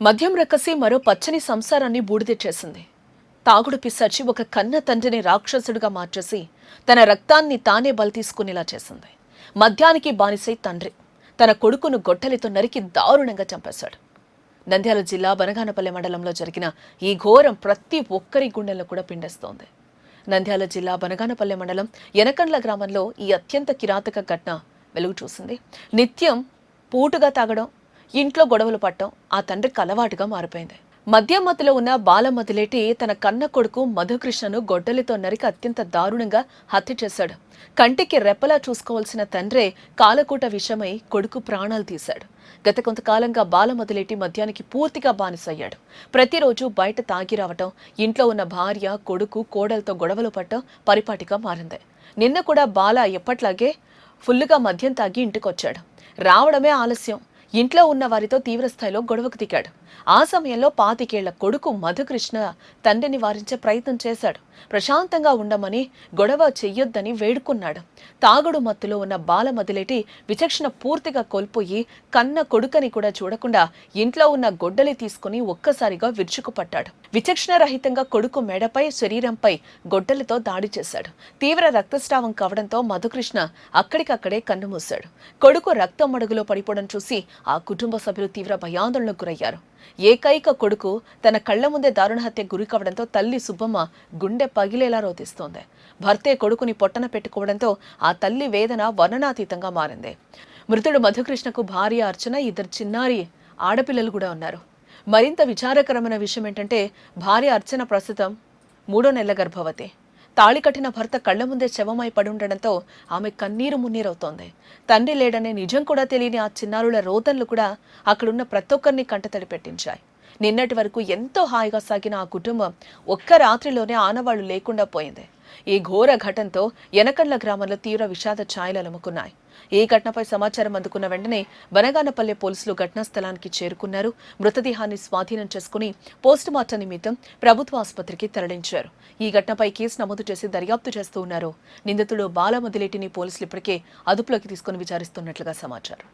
మద్యం రక్కసి మరో పచ్చని సంసారాన్ని బూడిదెచ్చేసింది. తాగుడు పిశాచి ఒక కన్న తండ్రిని రాక్షసుడిగా మార్చేసి తన రక్తాన్ని తానే బలి తీసుకునేలా చేసింది. మద్యానికి బానిసై తండ్రి తన కొడుకును గొడ్డలితో నరికి దారుణంగా చంపేశాడు. నంద్యాల జిల్లా బనగానపల్లె మండలంలో జరిగిన ఈ ఘోరం ప్రతి ఒక్కరి గుండెల్లో కూడా పిండేస్తోంది. నంద్యాల జిల్లా బనగానపల్లె మండలం యనకండ్ల గ్రామంలో ఈ అత్యంత కిరాతక ఘటన వెలుగు చూసింది. నిత్యం పూటుగా తాగడం, ఇంట్లో గొడవలు పట్టడం ఆ తండ్రికి అలవాటుగా మారిపోయింది. మద్యం మత్తులో ఉన్న బాలమదిలేటి తన కన్న కొడుకు మధుకృష్ణను గొడ్డలితో నరికి అత్యంత దారుణంగా హత్య చేశాడు. కంటికి రెప్పలా చూసుకోవాల్సిన తండ్రే కాలకూట విషమై కొడుకు ప్రాణాలు తీశాడు. గత కొంతకాలంగా బాలమదిలేటి మద్యానికి పూర్తిగా బానిసయ్యాడు. ప్రతిరోజు బయట తాగి రావటం, ఇంట్లో ఉన్న భార్య, కొడుకు, కోడలతో గొడవలు పట్టడం పరిపాటిగా మారింది. నిన్న కూడా బాల ఎప్పట్లాగే ఫుల్లుగా మద్యం తాగి ఇంటికొచ్చాడు. రావడమే ఆలస్యం. ఇంట్లో ఉన్న వారితో తీవ్రస్థాయిలో గొడవకు దిగాడు. ఆ సమయంలో 25 ఏళ్ల కొడుకు మధుకృష్ణ తండ్రిని వారించే ప్రయత్నం చేశాడు. ప్రశాంతంగా ఉండమని, గొడవ చెయ్యొద్దని వేడుకున్నాడు. తాగుడు మత్తులో ఉన్న బాలమదిలేటి విచక్షణ పూర్తిగా కోల్పోయి కన్న కొడుకని కూడా చూడకుండా ఇంట్లో ఉన్న గొడ్డలి తీసుకుని ఒక్కసారిగా విరుచుకుపట్టాడు. విచక్షణ రహితంగా కొడుకు మెడపై, శరీరంపై గొడ్డలితో దాడి చేశాడు. తీవ్ర రక్తస్రావం కావడంతో మధుకృష్ణ అక్కడికక్కడే కన్నుమూశాడు. కొడుకు రక్తం మడుగులో పడిపోవడం చూసి ఆ కుటుంబ సభ్యులు తీవ్ర భయాందోళనకు గురయ్యారు. ఏకైక కొడుకు తన కళ్ల ముందే దారుణ హత్య గురి కావడంతో తల్లి సుబ్బమ్మ గుండె పగిలేలా రోధిస్తోంది. భర్తే కొడుకుని పొట్టన పెట్టుకోవడంతో ఆ తల్లి వేదన వర్ణనాతీతంగా మారింది. మృతుడు మధుకృష్ణకు భార్య అర్చన, 2 చిన్నారి ఆడపిల్లలు కూడా ఉన్నారు. మరింత విచారకరమైన విషయం ఏంటంటే భార్య అర్చన ప్రస్తుతం 3వ నెల గర్భవతి. తాళి కట్టిన భర్త కళ్ల ముందే శవమై పడి ఉండడంతో ఆమె కన్నీరు మున్నీరవుతోంది. తండ్రి లేడనే నిజం కూడా తెలియని ఆ చిన్నారుల రోదనలు కూడా అక్కడున్న ప్రతి ఒక్కరిని కంటతడి పెట్టించాయి. నిన్నటి వరకు ఎంతో హాయిగా సాగిన ఆ కుటుంబం ఒక్క రాత్రిలోనే ఆనవాళ్లు లేకుండా పోయింది. ఈ ఘోర ఘటనతో యనకండ్ల గ్రామంలో తీవ్ర విషాద ఛాయలు అలుముకున్నాయి. ఈ ఘటనపై సమాచారం అందుకున్న వెంటనే బనగానపల్లె పోలీసులు ఘటనా స్థలానికి చేరుకున్నారు. మృతదేహాన్ని స్వాధీనం చేసుకుని పోస్టుమార్టం నిమిత్తం ప్రభుత్వ ఆసుపత్రికి తరలించారు. ఈ ఘటనపై కేసు నమోదు చేసి దర్యాప్తు చేస్తూ ఉన్నారు. నిందితుడు బాలమదిలేటిని పోలీసులు ఇప్పటికే అదుపులోకి తీసుకుని విచారిస్తున్నట్లుగా సమాచారం.